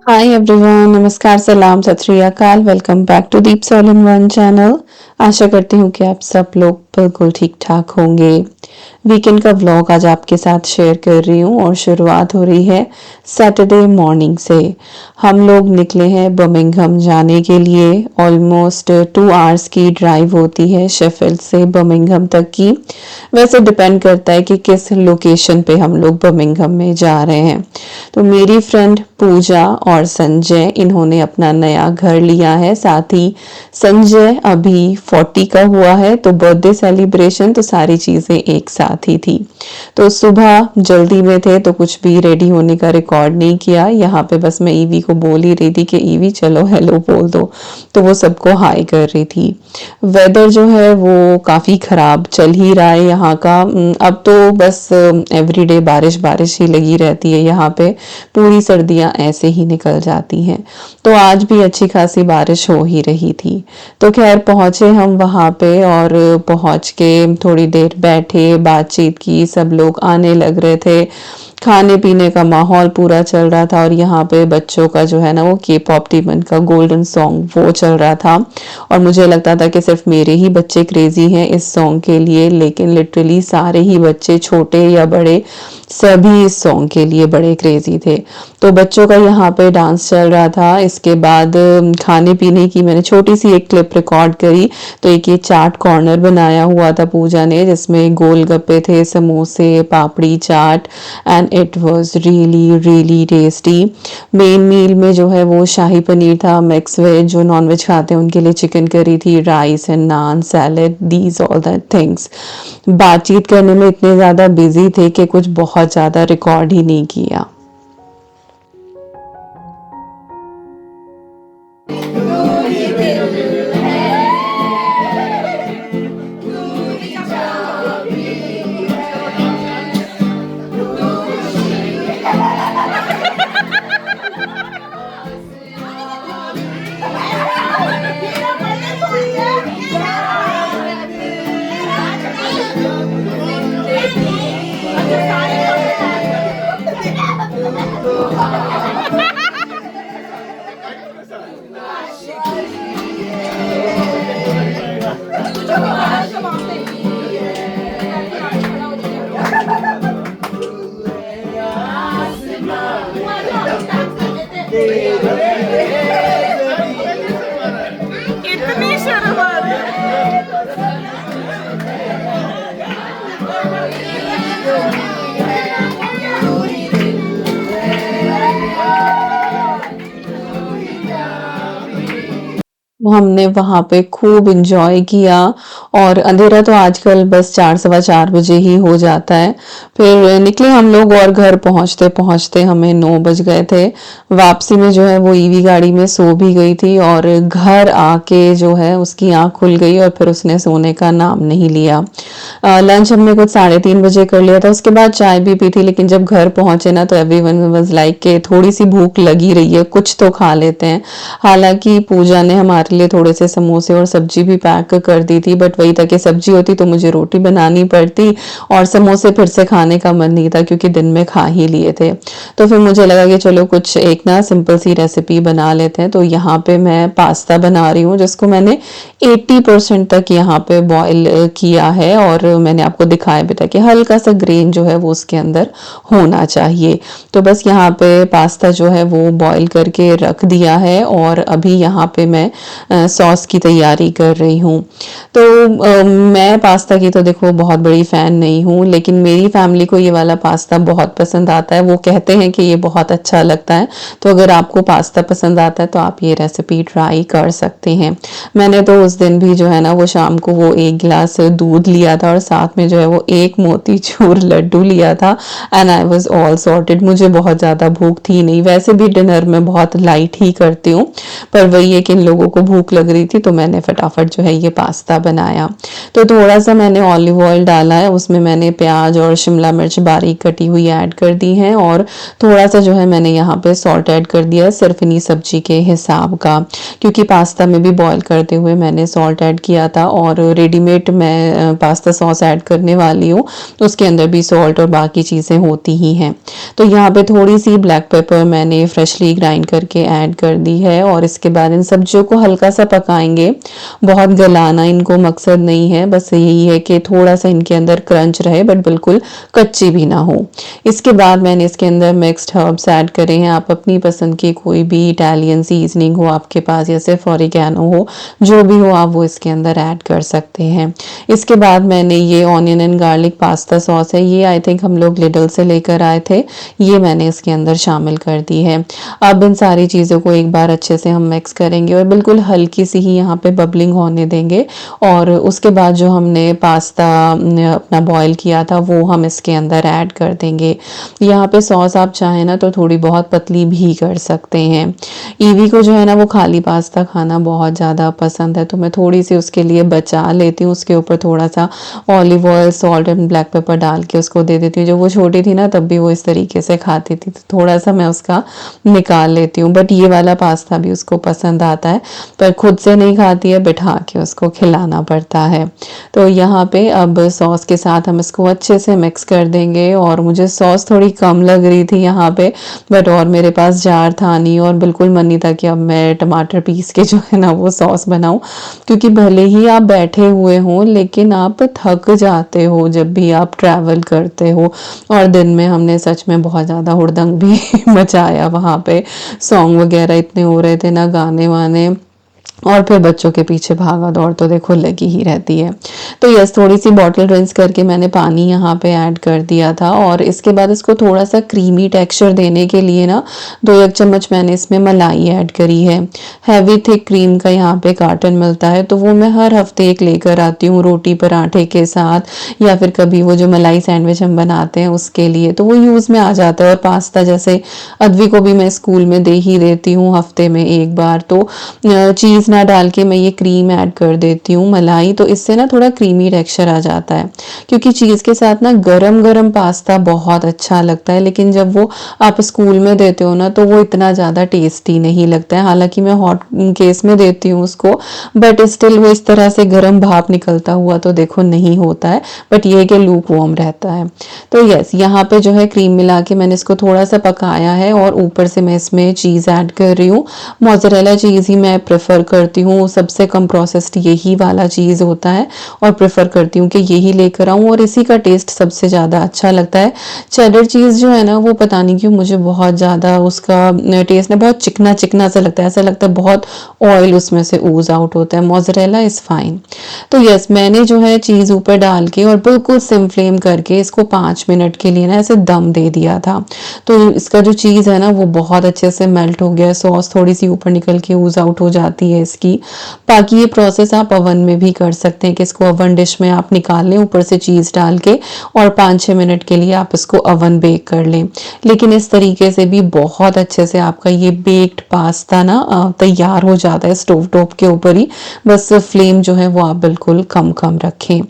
Hi everyone, नमस्कार, सलाम, सत श्री अकाल। Welcome back to Deep's all in one channel. आशा करती हूँ कि आप सब लोग बिल्कुल ठीक ठाक होंगे। वीकेंड का व्लॉग आज आपके साथ शेयर कर रही हूँ और शुरुआत हो रही है सैटरडे मॉर्निंग से। हम लोग निकले हैं बर्मिंघम जाने के लिए। ऑलमोस्ट 2 आवर्स की ड्राइव होती है शेफील्ड से बर्मिंघम तक की। वैसे डिपेंड करता है कि किस लोकेशन पे हम लोग बर्मिंघम में जा रहे हैं। तो मेरी फ्रेंड पूजा और संजय, इन्होंने अपना नया घर लिया है। साथ ही संजय अभी 40 का हुआ है, तो बर्थडे सेलिब्रेशन, तो सारी चीज़ें एक साथ ही थी। तो सुबह जल्दी में थे तो कुछ भी रेडी होने का रिकॉर्ड नहीं किया। यहाँ पे बस मैं ईवी को बोल ही रही थी कि ईवी चलो हेलो बोल दो, तो वो सबको हाई कर रही थी। वेदर जो है वो काफ़ी ख़राब चल ही रहा है यहाँ का। अब तो बस एवरीडे बारिश बारिश ही लगी रहती है यहाँ पे। पूरी सर्दियाँ ऐसे ही निकल जाती हैं। तो आज भी अच्छी खासी बारिश हो ही रही थी। तो खैर पहुँचे हम वहाँ पे और पहुँच के थोड़ी देर बैठे, बातचीत की, सब लोग आने लग रहे थे। खाने पीने का माहौल पूरा चल रहा था और यहाँ पे बच्चों का जो है ना वो के पॉप डीमन का गोल्डन सॉन्ग वो चल रहा था। और मुझे लगता था कि सिर्फ मेरे ही बच्चे क्रेजी हैं इस सॉन्ग के लिए, लेकिन लिटरली सारे ही बच्चे, छोटे या बड़े, सभी इस सॉन्ग के लिए बड़े क्रेजी थे। तो बच्चों का यहाँ पे डांस चल रहा था। इसके बाद खाने पीने की मैंने छोटी सी एक क्लिप रिकॉर्ड करी। तो एक ये चाट कॉर्नर बनाया हुआ था पूजा ने, जिसमें गोलगप्पे थे, samose, papdi chaat, and it was really really tasty. Main meal में जो है वो शाही पनीर था, मिक्स वेज, जो नॉन वेज खाते हैं उनके लिए चिकन करी थी, rice and naan, salad, these all that things. बातचीत करने में इतने ज़्यादा बिजी थे कि कुछ बहुत ज़्यादा रिकॉर्ड ही नहीं किया। कितनी शर्म आ रही है। हमने वहाँ पे खूब इंजॉय किया। और अंधेरा तो आजकल बस 4 सवा 4 बजे ही हो जाता है। फिर निकले हम लोग और घर पहुँचते पहुँचते हमें 9 बज गए थे। वापसी में जो है वो ईवी गाड़ी में सो भी गई थी और घर आके जो है उसकी आँख खुल गई और फिर उसने सोने का नाम नहीं लिया। लंच हमने कुछ 3:30 बजे कर लिया था। उसके बाद चाय भी पी थी, लेकिन जब घर पहुँचे ना तो एवरीवन वाज लाइक के थोड़ी सी भूख लगी रही है, कुछ तो खा लेते हैं। हालांकि पूजा ने हमारे लिए थोड़े से समोसे और सब्जी भी पैक कर दी थी, बट वही था कि सब्जी होती तो मुझे रोटी बनानी पड़ती और समोसे फिर से खाने का मन नहीं था क्योंकि दिन में खा ही लिए थे। तो फिर मुझे लगा कि चलो कुछ एक ना सिंपल सी रेसिपी बना लेते हैं। तो यहाँ पे मैं पास्ता बना रही हूँ, जिसको मैंने 80% तक यहाँ पे बॉईल किया है और मैंने आपको दिखाया भी था कि हल्का सा ग्रेन जो है वो उसके अंदर होना चाहिए। तो बस यहाँ पे पास्ता जो है वो बॉईल करके रख दिया है और अभी यहाँ पे मैं सॉस की तैयारी कर रही हूँ। तो मैं पास्ता की तो देखो बहुत बड़ी फ़ैन नहीं हूँ, लेकिन मेरी फैमिली को ये वाला पास्ता बहुत पसंद आता है। वो कहते हैं कि ये बहुत अच्छा लगता है। तो अगर आपको पास्ता पसंद आता है तो आप ये रेसिपी ट्राई कर सकते हैं। मैंने तो उस दिन भी जो है ना वो शाम को वो 1 गिलास दूध लिया था और साथ में जो है वो 1 मोतीचूर लड्डू लिया था and I was all sorted. मुझे बहुत ज़्यादा भूख थी नहीं, वैसे भी डिनर में बहुत लाइट ही करती हूँ, पर वही है कि इन लोगों को भूख लग रही थी तो मैंने फटाफट जो है ये पास्ता बनाया। तो थोड़ा सा मैंने ऑलिव ऑयल डाला है, उसमें मैंने प्याज और शिमला मिर्च बारीक कटी हुई ऐड कर दी है और थोड़ा सा जो है मैंने यहाँ पे सॉल्ट ऐड कर दिया है सिर्फ इन्हीं सब्जी के हिसाब का, क्योंकि पास्ता में भी बॉईल करते हुए मैंने सॉल्ट ऐड किया था और रेडीमेड मैं पास्ता सॉस ऐड करने वाली हूँ तो उसके अंदर भी सॉल्ट और बाकी चीज़ें होती ही हैं। तो यहाँ पे थोड़ी सी ब्लैक पेपर मैंने फ्रेशली ग्राइंड करके ऐड कर दी है और इसके बाद इन सब्जियों को हल्का सा पकाएंगे, बहुत गलाना इनको मकसद नहीं है, बस यही है कि थोड़ा सा इनके अंदर क्रंच रहे बट बिल्कुल कच्ची भी ना हो। इसके बाद मैंने इसके अंदर मिक्स्ड हर्ब्स ऐड करे हैं, आप अपनी पसंद की कोई भी इटालियन सीजनिंग हो आपके पास या सिर्फ ऑरिगेनो हो, जो भी हो आप वो इसके अंदर ऐड कर सकते हैं। इसके बाद मैंने ये onion and garlic pasta sauce है, ये आई थिंक हम लोग लिडल से लेकर आए थे, ये मैंने इसके अंदर शामिल कर दी है। अब इन सारी चीज़ों को एक बार अच्छे से हम मिक्स करेंगे और बिल्कुल हल्की सी ही यहाँ पे बबलिंग होने देंगे और उसके बाद जो हमने पास्ता अपना बॉईल किया था वो हम इसके अंदर ऐड कर देंगे। यहाँ पे सॉस आप चाहें ना तो थोड़ी बहुत पतली भी कर सकते हैं। ईवी को जो है ना वो खाली पास्ता खाना बहुत ज़्यादा पसंद है तो मैं थोड़ी सी उसके लिए बचा लेती हूँ, उसके ऊपर थोड़ा सा olive oil salt and black pepper डाल के उसको दे देती हूँ। जब वो छोटी थी ना तब भी वो इस तरीके से खाती थी तो थोड़ा सा मैं उसका निकाल लेती हूँ, बट ये वाला पास्ता भी उसको पसंद आता है पर खुद से नहीं खाती है, बिठा के उसको खिलाना पड़ता है। तो यहाँ पे अब सॉस के साथ हम इसको अच्छे से मिक्स कर देंगे और मुझे सॉस थोड़ी कम लग रही थी यहाँ पे बट और मेरे पास जार था नहीं और बिल्कुल मन नहीं था कि अब मैं टमाटर पीस के जो है ना वो सॉस बनाऊं, क्योंकि भले ही आप बैठे हुए हों लेकिन आप थक जाते हो जब भी आप ट्रैवल करते हो और दिन में हमने सच में बहुत ज़्यादा हुड़दंग भी मचाया वहाँ पे, सॉन्ग वगैरह इतने हो रहे थे ना गाने वाने और फिर बच्चों के पीछे भागा दौड़ तो देखो लगी ही रहती है। तो यस थोड़ी सी बॉटल रिंस करके मैंने पानी यहाँ पे ऐड कर दिया था और इसके बाद इसको थोड़ा सा क्रीमी टेक्सचर देने के लिए ना 2 चम्मच मैंने इसमें मलाई ऐड करी है। हैवी थिक क्रीम का यहाँ पे कार्टन मिलता है तो वो मैं हर हफ्ते एक लेकर आती हूँ रोटी पराठे के साथ या फिर कभी वो जो मलाई सैंडविच हम बनाते हैं उसके लिए, तो वो यूज़ में आ जाता है। और पास्ता जैसे अद्वी को भी मैं स्कूल में दे ही देती हूँ हफ्ते में एक बार, तो चीज़ ना डाल के मैं ये क्रीम ऐड कर देती हूँ मलाई, तो इससे ना थोड़ा क्रीमी टेक्सचर आ जाता है क्योंकि चीज़ के साथ ना गरम गरम पास्ता बहुत अच्छा लगता है लेकिन जब वो आप स्कूल में देते हो ना तो वो इतना ज़्यादा टेस्टी नहीं लगता है। हालांकि मैं हॉट केस में देती हूँ उसको बट स्टिल वो इस तरह से गर्म भाप निकलता हुआ तो देखो नहीं होता है, बट ये कि लूक वार्म रहता है। तो यस यहाँ पे जो है क्रीम मिला के मैंने इसको थोड़ा सा पकाया है और ऊपर से मैं इसमें चीज़ ऐड कर रही हूँ। मोज़रेला चीज़ ही मैं प्रेफर करती हूँ, सबसे कम प्रोसेस्ड यही वाला चीज़ होता है और प्रेफर करती हूँ कि यही लेकर आऊँ और इसी का टेस्ट सबसे ज़्यादा अच्छा लगता है। चेडर चीज़ जो है ना वो पता नहीं क्यों मुझे बहुत ज़्यादा उसका टेस्ट ना बहुत चिकना चिकना सा लगता है, ऐसा लगता है बहुत ऑयल उसमें से ऊज आउट होता है। Mozzarella is fine. तो यस मैंने जो है चीज़ ऊपर डाल के और बिल्कुल सिम फ्लेम करके इसको 5 मिनट के लिए ना ऐसे दम दे दिया था। तो इसका जो चीज़ है ना वो बहुत अच्छे से मेल्ट हो गया, सॉस थोड़ी सी ऊपर निकल के ऊज आउट हो जाती है इसकी। बाकी ये प्रोसेस आप ओवन में भी कर सकते हैं कि इसको ओवन डिश में आप निकाल लें ऊपर से चीज़ डाल के और 5-6 मिनट के लिए आप इसको ओवन बेक कर लें। लेकिन इस तरीके से भी बहुत अच्छे से आपका ये बेक्ड पास्ता ना तैयार हो जाता है स्टोव टॉप के ऊपर ही, बस फ्लेम जो है वो आप बिल्कुल कम कम रखें।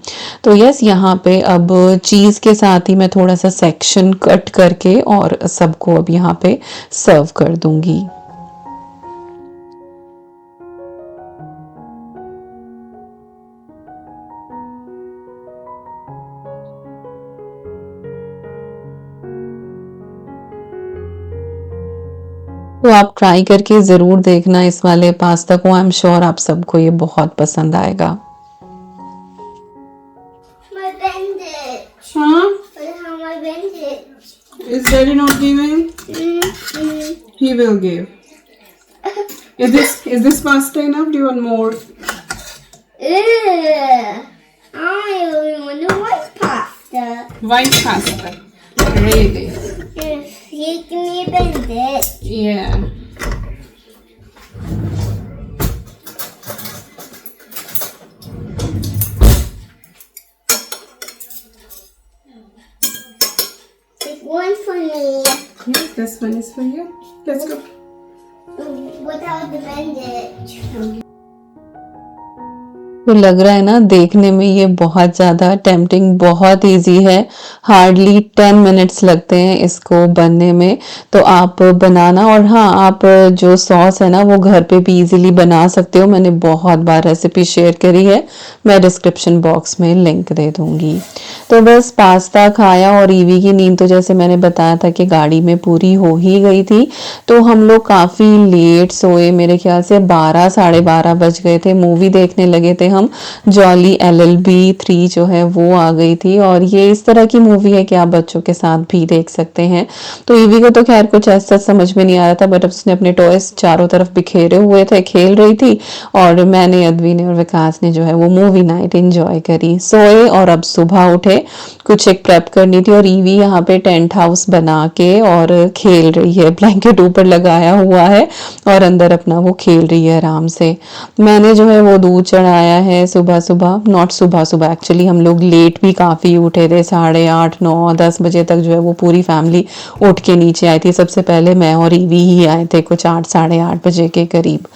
तो यस यहाँ पे अब चीज़ के साथ ही मैं थोड़ा सा सेक्शन कट करके और सबको अब यहाँ पे सर्व कर दूंगी। तो आप ट्राई करके ज़रूर देखना इस वाले पास्ता को, आई एम श्योर आप सबको ये बहुत पसंद आएगा। My bandage. Huh? I have my bandage. Is Daddy not giving? He will give. Is this pasta enough? Do you want more? Ugh. I only want the white pasta. White pasta. Really? Yes, you give me a bandage. Yeah. Take one for me. Yes, this one is for you. Let's go. Without the bandage. तो लग रहा है ना देखने में ये बहुत ज़्यादा टेम्पटिंग, बहुत इजी है। हार्डली 10 मिनट्स लगते हैं इसको बनने में। तो आप बनाना, और हाँ, आप जो सॉस है ना वो घर पे भी इजीली बना सकते हो। मैंने बहुत बार रेसिपी शेयर करी है, मैं डिस्क्रिप्शन बॉक्स में लिंक दे दूंगी। तो बस पास्ता खाया, और ईवी की नींद तो जैसे मैंने बताया था कि गाड़ी में पूरी हो ही गई थी। तो हम लोग काफ़ी लेट सोए, मेरे ख्याल से 12 साढ़े 12 बज गए थे। मूवी देखने लगे थे हम, जॉली LLB 3 जो है वो आ गई थी। और ये इस तरह की मूवी है कि आप बच्चों के साथ भी देख सकते हैं। तो ईवी को तो खैर कुछ ऐसा समझ में नहीं आ रहा था, बट उसने अपने टॉयज चारों तरफ बिखेरे हुए थे, खेल रही थी। और मैंने, अद्वी ने और विकास ने जो है वो मूवी नाइट एंजॉय करी, सोए। और अब सुबह उठे, कुछ एक प्रेप करनी थी, और ईवी यहाँ पे टेंट हाउस बना के और खेल रही है, ब्लैंकेट ऊपर लगाया हुआ है और अंदर अपना वो खेल रही है आराम से। मैंने जो है वो दूध चढ़ाया है सुबह सुबह, नॉट सुबह सुबह एक्चुअली, हम लोग लेट भी काफ़ी उठे थे, 8:30 9 10 बजे तक जो है वो पूरी फैमिली उठ के नीचे आई थी। सबसे पहले मैं और ईवी ही आए थे कुछ 8 साढ़े 8 बजे के करीब।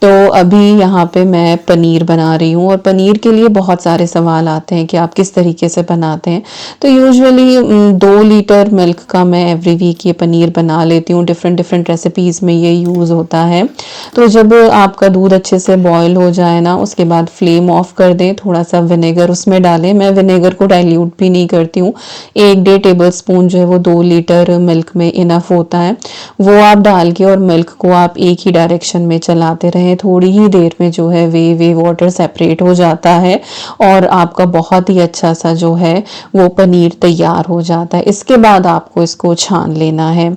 तो अभी यहाँ पे मैं पनीर बना रही हूँ, और पनीर के लिए बहुत सारे सवाल आते हैं कि आप किस तरीके से बनाते हैं। तो यूजुअली 2 लीटर मिल्क का मैं एवरी वीक ये पनीर बना लेती हूँ। डिफरेंट डिफरेंट रेसिपीज़ में ये यूज़ होता है। तो जब आपका दूध अच्छे से बॉयल हो जाए ना, उसके बाद फ्लेम ऑफ कर दें, थोड़ा सा विनेगर उसमें डालें। मैं विनेगर को डाइल्यूट भी नहीं करती हूँ, 1 1.5 टेबल स्पून जो है वो 2 लीटर मिल्क में इनफ होता है। वो आप डाल के और मिल्क को आप एक ही डायरेक्शन में चलाते रहें, थोड़ी ही देर में जो है वे वाटर सेपरेट हो जाता है, और आपका बहुत ही अच्छा सा जो है वो पनीर तैयार हो जाता है। इसके बाद आपको इसको छान लेना है।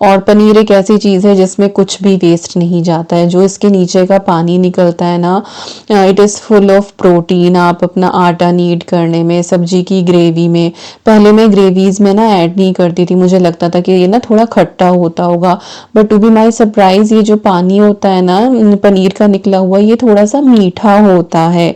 और पनीर एक ऐसी चीज़ है जिसमें कुछ भी वेस्ट नहीं जाता है। जो इसके नीचे का पानी निकलता है ना, it is full of protein. आप अपना आटा नीड करने में, सब्जी की ग्रेवी में, पहले मैं ग्रेवीज में ना ऐड नहीं करती थी, मुझे लगता था कि ये ना थोड़ा खट्टा होता होगा, but to be my surprise ये जो पानी होता है ना पनीर का निकला हुआ, ये थोड़ा सा मीठा होता है।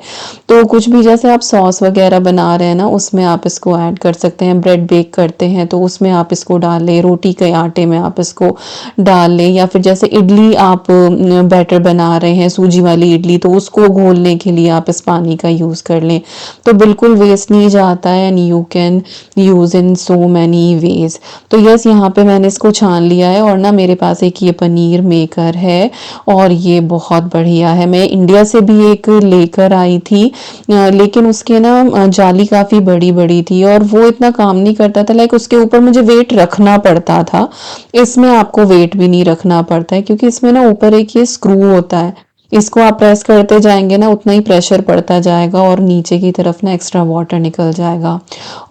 तो कुछ भी जैसे आप सॉस वगैरह बना रहे हैं ना, उसमें आप इसको ऐड कर सकते हैं। ब्रेड बेक करते हैं तो उसमें आप इसको डाल लें, रोटी के आटे में आप इसको डाल लें, या फिर जैसे इडली आप बैटर बना रहे हैं, सूजी वाली इडली, तो उसको घोलने के लिए आप इस पानी का यूज़ कर लें। तो बिल्कुल वेस्ट नहीं जाता है, and you can use in so many ways. तो यस, यहाँ पे मैंने इसको छान लिया है, और ना मेरे पास एक ये पनीर मेकर है, और ये बहुत बढ़िया है। मैं इंडिया से भी एक लेकर आई थी, लेकिन उसके ना जाली काफ़ी बड़ी बड़ी थी, और वो इतना काम नहीं करता था। लाइक उसके ऊपर मुझे वेट रखना पड़ता था। इसमें आपको वेट भी नहीं रखना पड़ता है, क्योंकि इसमें ना ऊपर एक ये स्क्रू होता है, इसको आप प्रेस करते जाएंगे ना, उतना ही प्रेशर पड़ता जाएगा, और नीचे की तरफ ना एक्स्ट्रा वाटर निकल जाएगा।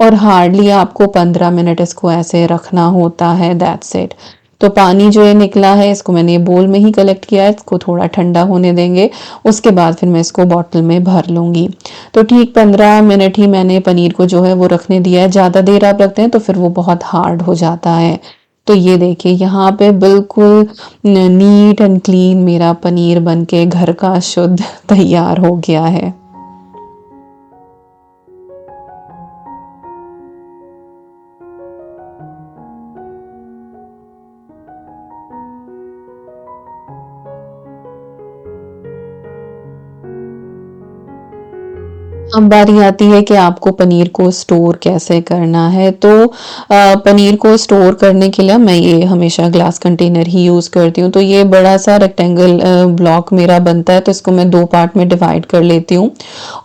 और हार्डली आपको 15 मिनट इसको ऐसे रखना होता है, दैट्स इट। तो पानी जो है निकला है, इसको मैंने ये बोल में ही कलेक्ट किया है, इसको थोड़ा ठंडा होने देंगे, उसके बाद फिर मैं इसको बॉटल में भर लूँगी। तो ठीक 15 मिनट ही मैंने पनीर को जो है वो रखने दिया है। ज़्यादा देर आप रखते हैं तो फिर वो बहुत हार्ड हो जाता है। तो ये देखिए यहाँ पे बिल्कुल नीट एंड क्लीन मेरा पनीर बनके घर का शुद्ध तैयार हो गया है। अब बारी आती है कि आपको पनीर को स्टोर कैसे करना है। तो पनीर को स्टोर करने के लिए मैं ये हमेशा ग्लास कंटेनर ही यूज़ करती हूँ। तो ये बड़ा सा रेक्टेंगल ब्लॉक मेरा बनता है, तो इसको मैं 2 पार्ट में डिवाइड कर लेती हूँ।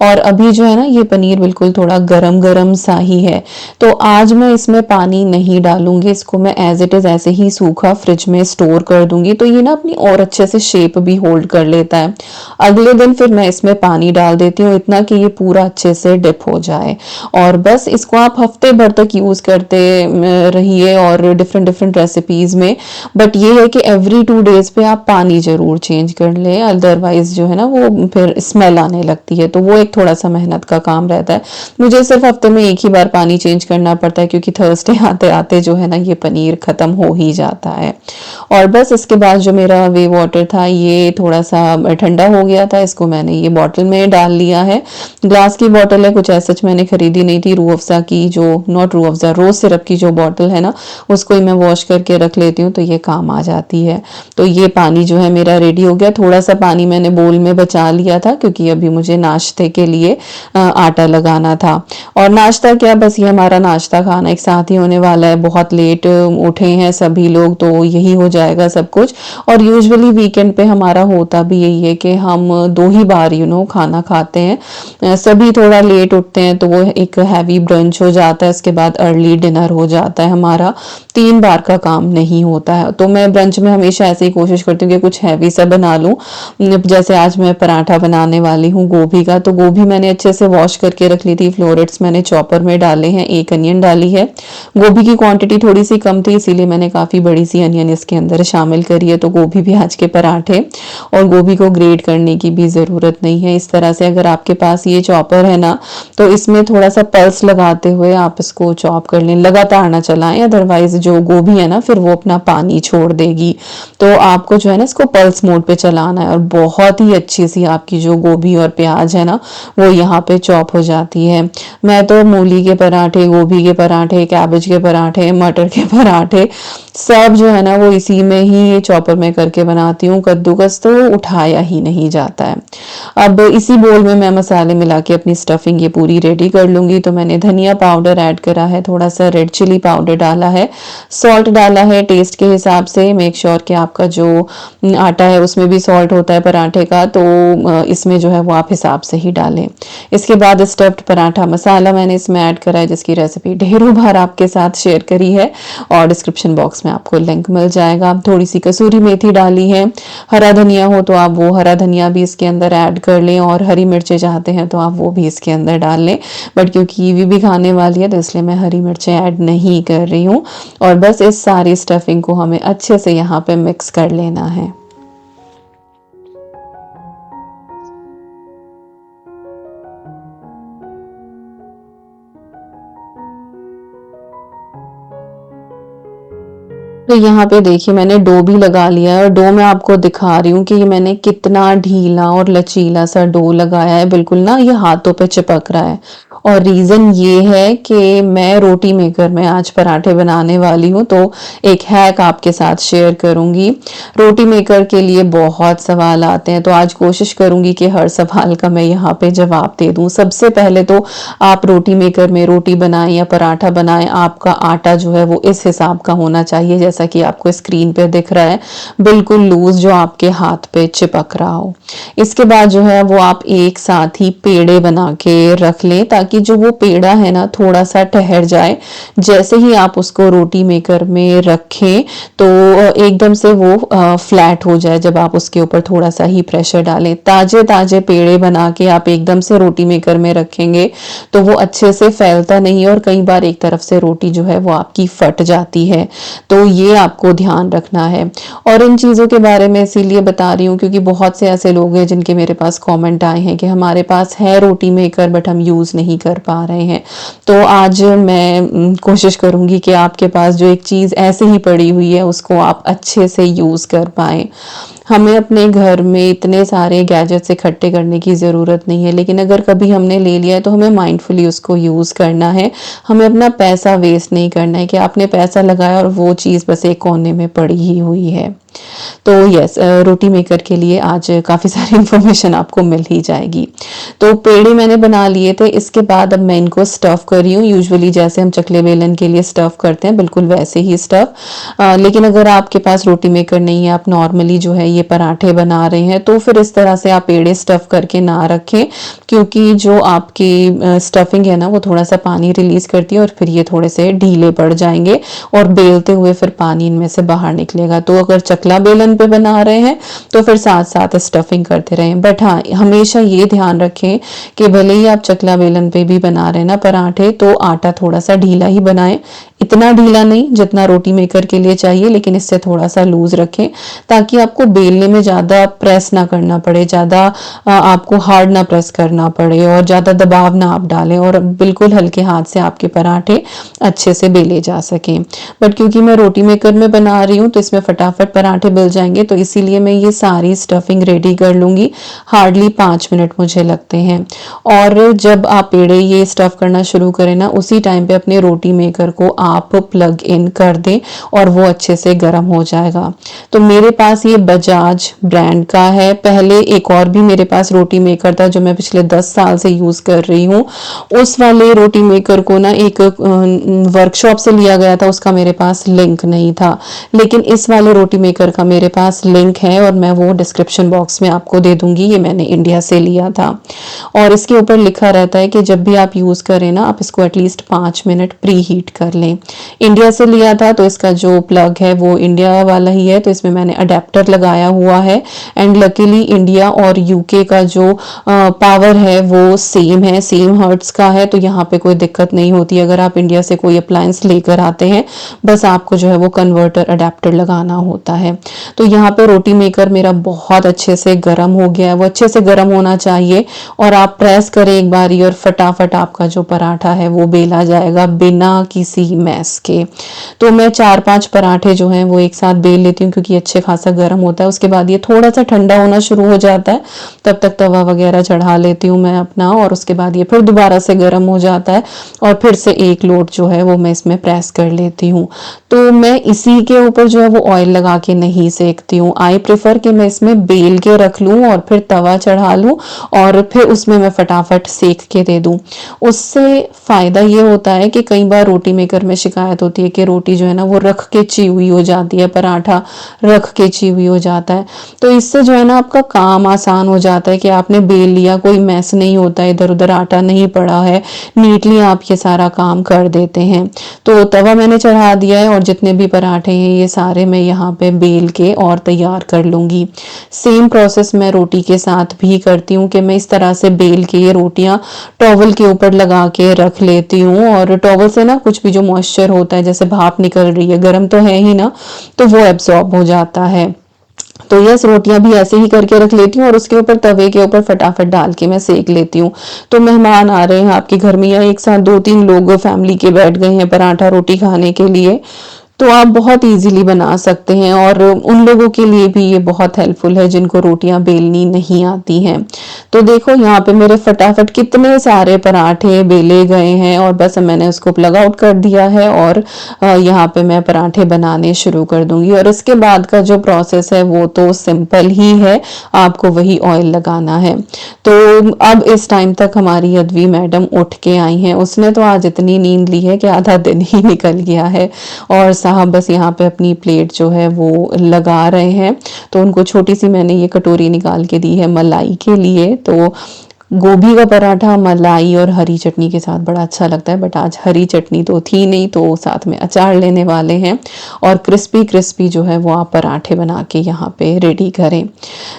और अभी जो है ना ये पनीर बिल्कुल थोड़ा गरम गरम सा ही है, तो आज मैं इसमें पानी नहीं डालूंगी, इसको मैं एज इट इज़ ऐसे ही सूखा फ्रिज में स्टोर कर दूंगी। तो ये ना अपनी और अच्छे से शेप भी होल्ड कर लेता है। अगले दिन फिर मैं इसमें पानी डाल देती हूँ, इतना कि ये पूरा अच्छे से डिप हो जाए। और बस इसको आप हफ्ते भर तक यूज करते रहिए, और डिफरेंट डिफरेंट रेसिपीज में। बट ये है कि एवरी 2 डेज पे आप पानी जरूर चेंज कर लें, अदरवाइज जो है ना वो फिर स्मेल आने लगती है, तो वो एक थोड़ा सा मेहनत का काम रहता है। मुझे सिर्फ हफ्ते में एक ही बार पानी चेंज करना पड़ता है, क्योंकि थर्सडे आते आते जो है ना ये पनीर खत्म हो ही जाता है। और बस इसके बाद जो मेरा वे वाटर था ये थोड़ा सा ठंडा हो गया था, इसको मैंने ये बॉटल में डाल लिया है। ग्लास ग्लास की बॉटल है, कुछ ऐसा मैंने खरीदी नहीं थी। रूह अफ़ज़ा की जो, not Rooh Afza, rose syrup की जो बॉटल है ना, उसको ही मैं वॉश करके रख लेती हूँ, तो ये काम आ जाती है। तो ये पानी जो है मेरा रेडी हो गया। थोड़ा सा पानी मैंने बोल में बचा लिया था क्योंकि अभी मुझे नाश्ते के लिए आटा लगाना था। और नाश्ता क्या, बस ये हमारा नाश्ता खाना एक साथ ही होने वाला है। बहुत लेट उठे हैं सभी लोग, तो यही हो जाएगा सब कुछ। और यूजुअली वीकेंड पे हमारा होता भी यही है कि हम 2 ही बार खाना खाते हैं। सभी थोड़ा लेट उठते हैं तो वो एक हैवी ब्रंच हो जाता है, इसके बाद अर्ली डिनर हो जाता है हमारा। 3 बार का काम नहीं होता है। तो मैं ब्रंच में हमेशा ऐसे ही कोशिश करती हूँ कि कुछ हैवी सा बना लूँ। जैसे आज मैं पराठा बनाने वाली हूँ गोभी का, तो गोभी मैंने अच्छे से वॉश करके रख ली थी। फ्लोरेट्स मैंने चॉपर में डाले हैं, 1 अनियन डाली है। गोभी की क्वांटिटी थोड़ी सी कम थी, इसीलिए मैंने काफ़ी बड़ी सी अनियन इसके अंदर शामिल करी है। तो गोभी भी आज के पराठे, और गोभी को ग्रेट करने की भी ज़रूरत नहीं है। इस तरह से अगर आपके पास ये चॉपर है ना, तो इसमें थोड़ा सा पल्स लगाते हुए आप इसको चॉप कर लें, लगातार ना चलाएं, अदरवाइज जो गोभी है ना फिर वो अपना पानी छोड़ देगी। तो आपको जो है ना इसको पल्स मोड पे चलाना है, और बहुत ही अच्छी सी आपकी जो गोभी और प्याज है ना वो यहाँ पे चॉप हो जाती है। मैं तो मूली के पराठे, गोभी के पराठे, कैबेज के पराठे, मटर के पराठे सब जो है ना वो इसी में ही चॉपर में करके बनाती हूँ। कद्दूकस तो उठाया ही नहीं जाता है। अब इसी बोल में मैं मसाले मिला के अपनी स्टफिंग ये पूरी रेडी कर लूँगी। तो मैंने धनिया पाउडर ऐड करा है, थोड़ा सा रेड चिली पाउडर डाला है, सॉल्ट डाला है टेस्ट के हिसाब से। मेक श्योर कि आपका जो आटा है उसमें भी सॉल्ट होता है पराठे का, तो इसमें जो है वो आप हिसाब से ही डालें। इसके बाद स्टफ्ड पराठा मसाला मैंने इसमें ऐड करा है, जिसकी रेसिपी ढेरों बार आपके साथ शेयर करी है, और डिस्क्रिप्शन बॉक्स में आपको लिंक मिल जाएगा। थोड़ी सी कसूरी मेथी डाली है, हरा धनिया हो तो आप वो हरा धनिया भी इसके अंदर ऐड कर लें, और हरी मिर्चें चाहते हैं तो आप वो भी इसके अंदर डाल लें। बट क्योंकि ईवी भी खाने वाली है तो इसलिए मैं हरी मिर्चें ऐड नहीं कर रही हूँ। और बस इस सारी स्टफिंग को हमें अच्छे से यहाँ पे मिक्स कर लेना है। तो यहाँ पे देखिए मैंने डो भी लगा लिया है, और डो मैं आपको दिखा रही हूँ कि ये मैंने कितना ढीला और लचीला सा डो लगाया है। बिल्कुल ना ये हाथों पे चिपक रहा है, और रीज़न ये है कि मैं रोटी मेकर में आज पराठे बनाने वाली हूँ। तो एक हैक आपके साथ शेयर करूँगी। रोटी मेकर के लिए बहुत सवाल आते हैं, तो आज कोशिश करूँगी कि हर सवाल का मैं यहाँ पे जवाब दे दूँ। सबसे पहले तो आप रोटी मेकर में रोटी बनाएं या पराठा बनाएं, आपका आटा जो है वो इस हिसाब का होना चाहिए जैसा कि आपको स्क्रीन पे दिख रहा है, बिल्कुल लूज, जो आपके हाथ पे चिपक रहा हो। इसके बाद जो है वो आप एक साथ ही पेड़े बना के रख लें, ताकि जो वो पेड़ा है ना थोड़ा सा ठहर जाए। जैसे ही आप उसको रोटी मेकर में रखें तो एकदम से वो फ्लैट हो जाए, जब आप उसके ऊपर थोड़ा सा ही प्रेशर डालें। ताजे ताजे पेड़े बना के आप एकदम से रोटी मेकर में रखेंगे तो वो अच्छे से फैलता नहीं है, और कई बार एक तरफ से रोटी जो है वो आपकी फट जाती है। तो ये आपको ध्यान रखना है। और इन चीज़ों के बारे में इसीलिए बता रही हूँ क्योंकि बहुत से ऐसे लोग हैं जिनके मेरे पास कमेंट आए हैं कि हमारे पास है रोटी मेकर बट हम यूज़ नहीं कर पा रहे हैं। तो आज मैं कोशिश करूँगी कि आपके पास जो एक चीज़ ऐसे ही पड़ी हुई है उसको आप अच्छे से यूज़ कर पाएँ। हमें अपने घर में इतने सारे गैजेट्स इकट्ठे करने की ज़रूरत नहीं है, लेकिन अगर कभी हमने ले लिया है तो हमें माइंडफुली उसको यूज़ करना है। हमें अपना पैसा वेस्ट नहीं करना है कि आपने पैसा लगाया और वो चीज़ बस एक कोने में पड़ी ही हुई है। तो यस, रोटी मेकर के लिए आज काफ़ी सारी इन्फॉर्मेशन आपको मिल ही जाएगी। तो पेड़े मैंने बना लिए थे। इसके बाद अब मैं इनको स्टफ़ कर रही हूँ, यूजुअली जैसे हम चकले बेलन के लिए स्टफ़ करते हैं बिल्कुल वैसे ही स्टफ़। लेकिन अगर आपके पास रोटी मेकर नहीं है, आप नॉर्मली जो है ये पराठे बना रहे हैं, तो फिर इस तरह से आप पेड़े स्टफ़ करके ना रखें, क्योंकि जो आपकी स्टफिंग है ना वो थोड़ा सा पानी रिलीज़ करती है और फिर ये थोड़े से ढीले पड़ जाएंगे और बेलते हुए फिर पानी इनमें से बाहर निकलेगा। तो अगर चकला बेलन पे बना रहे हैं तो फिर साथ साथ स्टफिंग करते रहें। बट हाँ, हमेशा ये ध्यान रखें कि भले ही आप चकला बेलन पे भी बना रहे हैं ना पराठे, तो आटा थोड़ा सा ढीला ही बनाएं, इतना ढीला नहीं जितना रोटी मेकर के लिए चाहिए, लेकिन इससे थोड़ा सा लूज रखें ताकि आपको बेलने में ज़्यादा प्रेस ना करना पड़े, ज़्यादा आपको हार्ड ना प्रेस करना पड़े और ज़्यादा दबाव ना आप डालें और बिल्कुल हल्के हाथ से आपके पराठे अच्छे से बेले जा सकें। बट क्योंकि मैं रोटी मेकर में बना रही हूँ तो इसमें फटाफट पराठे बेल जाएंगे, तो इसीलिए मैं ये सारी स्टफिंग रेडी कर लूँगी। हार्डली 5 मिनट मुझे लगते हैं। और जब आप पेड़े ये स्टफ करना शुरू करें ना, उसी टाइम पे अपने रोटी मेकर को आप प्लग इन कर दें और वो अच्छे से गर्म हो जाएगा। तो मेरे पास ये बजाज ब्रांड का है। पहले एक और भी मेरे पास रोटी मेकर था जो मैं पिछले 10 साल से यूज कर रही हूँ। उस वाले रोटी मेकर को ना एक वर्कशॉप से लिया गया था, उसका मेरे पास लिंक नहीं था, लेकिन इस वाले रोटी मेकर का मेरे पास लिंक है और मैं वो डिस्क्रिप्शन बॉक्स में आपको दे दूंगी। ये मैंने इंडिया से लिया था और इसके ऊपर लिखा रहता है कि जब भी आप यूज करें ना, आप इसको एटलीस्ट 5 मिनट प्री हीट कर लें। इंडिया से लिया था तो इसका जो प्लग है वो इंडिया वाला ही है, तो इसमें मैंने अडेप्टर लगाया हुआ है। एंड लकीली इंडिया और यूके का जो पावर है वो सेम है, सेम हर्ट्स का है, तो यहाँ पे कोई दिक्कत नहीं होती। अगर आप इंडिया से कोई अप्लायंस लेकर आते हैं, बस आपको जो है वो कन्वर्टर अडेप्टर लगाना होता है। तो यहाँ पे रोटी मेकर मेरा बहुत अच्छे से गर्म हो गया है, वो अच्छे से गर्म होना चाहिए और आप प्रेस करें एक बारी और फटाफट आपका जो पराठा है वो बेला जाएगा बिना किसी मैस के। तो मैं 4-5 पराठे जो हैं वो एक साथ बेल लेती हूँ क्योंकि अच्छे खासा गर्म होता है। उसके बाद ये थोड़ा सा ठंडा होना शुरू हो जाता है, तब तक तवा वगैरह चढ़ा लेती हूँ मैं अपना, और उसके बाद ये फिर दोबारा से गर्म हो जाता है और फिर से एक लोट जो है वो मैं इसमें प्रेस कर लेती हूँ। तो मैं इसी के ऊपर जो है वो ऑयल लगा के नहीं सेकती हूँ। आई प्रेफर कि मैं इसमें बेल के रख लूँ और फिर तवा चढ़ा लूँ और फिर उसमें मैं फटाफट सेक के दे दूँ। उससे फायदा ये होता है कि कई बार रोटी मेकर में शिकायत होती है कि रोटी जो है ना वो रख के ची हुई हो जाती है, पराठा रख के ची हुई हो जाता है। तो इससे जो है ना आपका काम आसान हो जाता है कि आपने बेल लिया, कोई मैस नहीं होता, इधर उधर आटा नहीं पड़ा है, नीटली आप ये सारा काम कर देते हैं। तो तवा मैंने चढ़ा दिया है और जितने भी पराठे हैं ये सारे मैं यहाँ पे बेल के और तैयार कर लूँगी। सेम प्रोसेस मैं रोटी के साथ भी करती हूँ कि मैं इस तरह से बेल के ये रोटियाँ टॉवल के ऊपर लगा के रख लेती हूँ और टॉवल से ना कुछ भी जो मॉइस्चर होता है, जैसे भाप निकल रही है, गर्म तो है ही ना, तो वो एब्जॉर्ब हो जाता है। तो यस, रोटियां भी ऐसे ही करके रख लेती हूँ और उसके ऊपर तवे के ऊपर फटाफट डाल के मैं सेक लेती हूँ। तो मेहमान आ रहे हैं आपके घर में या एक साथ 2-3 लोग फैमिली के बैठ गए हैं पराठा रोटी खाने के लिए, तो आप बहुत इजीली बना सकते हैं और उन लोगों के लिए भी ये बहुत हेल्पफुल है जिनको रोटियां बेलनी नहीं आती हैं। तो देखो यहाँ पे मेरे फटाफट कितने सारे पराठे बेले गए हैं और बस मैंने उसको प्लग आउट कर दिया है और यहाँ पे मैं पराठे बनाने शुरू कर दूंगी। और इसके बाद का जो प्रोसेस है वो तो सिंपल ही है, आपको वही ऑयल लगाना है। तो अब इस टाइम तक हमारी यदवी मैडम उठ के आई हैं, उसने तो आज इतनी नींद ली है कि आधा दिन ही निकल गया है और साहब बस यहाँ पे अपनी प्लेट जो है वो लगा रहे हैं। तो उनको छोटी सी मैंने ये कटोरी निकाल के दी है मलाई के लिए। तो गोभी का पराठा मलाई और हरी चटनी के साथ बड़ा अच्छा लगता है, बट आज हरी चटनी तो थी नहीं, तो साथ में अचार लेने वाले हैं और क्रिस्पी क्रिस्पी जो है वो आप पराठे बना के यहाँ पे रेडी करें।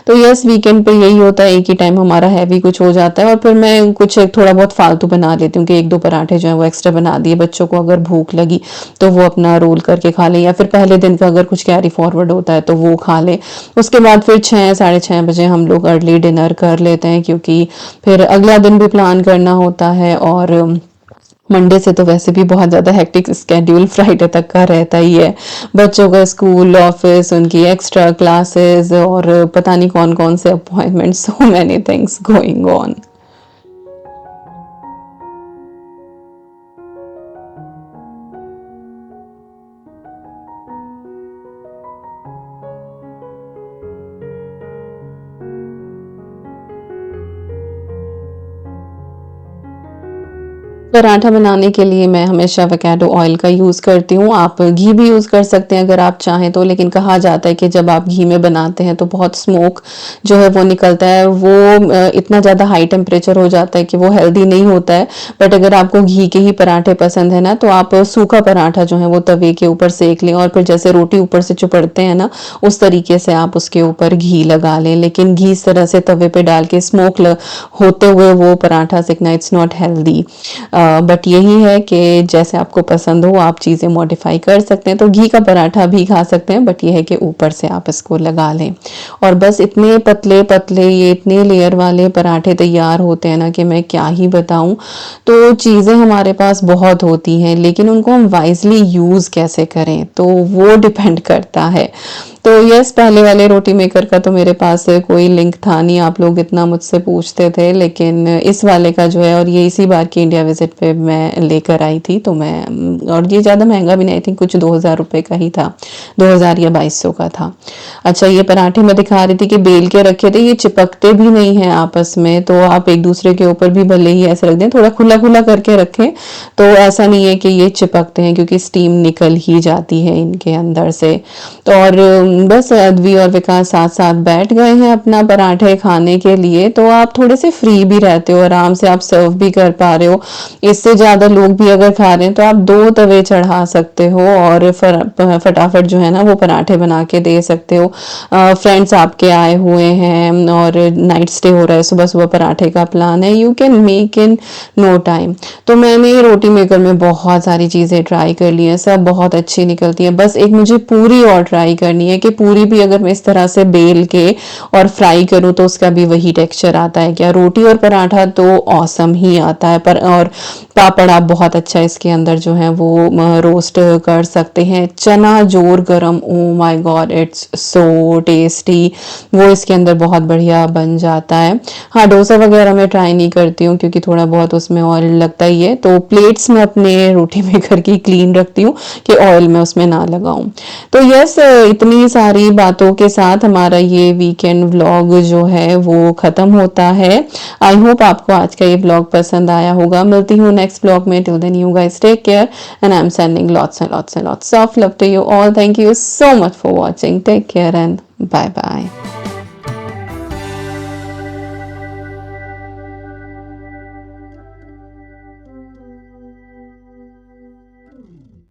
तो यस, वीकेंड पे यही होता है, एक ही टाइम हमारा हैवी कुछ हो जाता है और फिर मैं कुछ थोड़ा बहुत फालतू बना लेती हूँ कि 1-2 पराठे जो है वो एक्स्ट्रा बना दिए, बच्चों को अगर भूख लगी तो वो अपना रोल करके खा लें या फिर पहले दिन का अगर कुछ कैरी फॉरवर्ड होता है तो वो खा लें। उसके बाद फिर 6-6:30 बजे हम लोग अर्ली डिनर कर लेते हैं क्योंकि फिर अगला दिन भी प्लान करना होता है और मंडे से तो वैसे भी बहुत ज़्यादा हेक्टिक स्केड्यूल फ्राइडे तक का रहता ही है। बच्चों का स्कूल, ऑफिस, उनकी एक्स्ट्रा क्लासेस और पता नहीं कौन कौन से appointments, so many things going on. Paratha बनाने के लिए मैं हमेशा एवोकाडो ऑयल का यूज़ करती हूँ। आप घी भी यूज़ कर सकते हैं अगर आप चाहें तो, लेकिन कहा जाता है कि जब आप घी में बनाते हैं तो बहुत स्मोक जो है वो निकलता है, वो इतना ज़्यादा हाई टेम्परेचर हो जाता है कि वो हेल्दी नहीं होता है। बट अगर आपको घी के ही पराठे पसंद है ना, तो आप सूखा पराठा जो है वो तवे के ऊपर सेक लें और फिर जैसे रोटी ऊपर से चुपड़ते हैं ना, उस तरीके से आप उसके ऊपर घी लगा लें। लेकिन घी इस तरह से तवे पे डाल के स्मोक होते हुए वो पराठा सेकना, इट्स नॉट हेल्दी। बट यही है कि जैसे आपको पसंद हो आप चीज़ें मॉडिफाई कर सकते हैं। तो घी का पराठा भी खा सकते हैं, बट ये है कि ऊपर से आप इसको लगा लें। और बस इतने पतले पतले ये इतने लेयर वाले पराठे तैयार होते हैं ना कि मैं क्या ही बताऊं। तो चीज़ें हमारे पास बहुत होती हैं, लेकिन उनको हम वाइजली यूज़ कैसे करें तो वो डिपेंड करता है। तो यस, पहले वाले रोटी मेकर का तो मेरे पास कोई लिंक था नहीं, आप लोग इतना मुझसे पूछते थे, लेकिन इस वाले का जो है, और ये इसी बार की इंडिया विजिट पे मैं लेकर आई थी। तो मैं, और ये ज़्यादा महंगा भी नहीं, आई थिंक कुछ 2000 रुपये का ही था, 2000 या 2200 का था। अच्छा, ये पराठे मैं दिखा रही थी कि बेल के रखे थे, ये चिपकते भी नहीं हैं आपस में, तो आप एक दूसरे के ऊपर भी भले ही ऐसे रख दें, थोड़ा खुला खुला करके रखें तो ऐसा नहीं है कि ये चिपकते हैं, क्योंकि स्टीम निकल ही जाती है इनके अंदर से। तो और बस अद्वी और विकास साथ साथ बैठ गए हैं अपना पराठे खाने के लिए। तो आप थोड़े से फ्री भी रहते हो, आराम से आप सर्व भी कर पा रहे हो। इससे ज़्यादा लोग भी अगर खा रहे हैं तो आप 2 तवे चढ़ा सकते हो और फटाफट जो है ना वो पराठे बना के दे सकते हो। फ्रेंड्स आपके आए हुए हैं और नाइट स्टे हो रहा है, सुबह सुबह पराठे का प्लान है, you can make in no time. तो मैंने रोटी मेकर में बहुत सारी चीज़ें ट्राई कर ली हैं, सब बहुत अच्छी निकलती हैं। बस एक मुझे पूरी और ट्राई करनी है कि पूरी भी अगर मैं इस तरह से बेल के और फ्राई करूँ तो उसका भी वही टेक्सचर आता है क्या। रोटी और पराठा तो ऑसम ही आता है, पर और पापड़ आप बहुत अच्छा इसके अंदर जो है वो रोस्ट कर सकते हैं। चना जोर गरम, oh my God, it's so tasty, वो इसके अंदर बहुत बढ़िया बन जाता है। हाँ, डोसा वगैरह मैं ट्राई नहीं करती हूँ क्योंकि थोड़ा बहुत उसमें ऑयल लगता ही है, तो प्लेट्स में अपने रोटी मेकर की क्लीन रखती हूँ कि ऑयल में उसमें ना लगाऊं। तो यस, इतनी सारी बातों के साथ हमारा ये वीकेंड व्लॉग जो है वो खत्म होता है। आई होप आपको आज का ये व्लॉग पसंद आया होगा। मिलती हूँ नेक्स्ट व्लॉग में। Till then you guys take care and I am sending lots and lots and lots of love to you all. Thank you so much for watching. Take care and bye bye.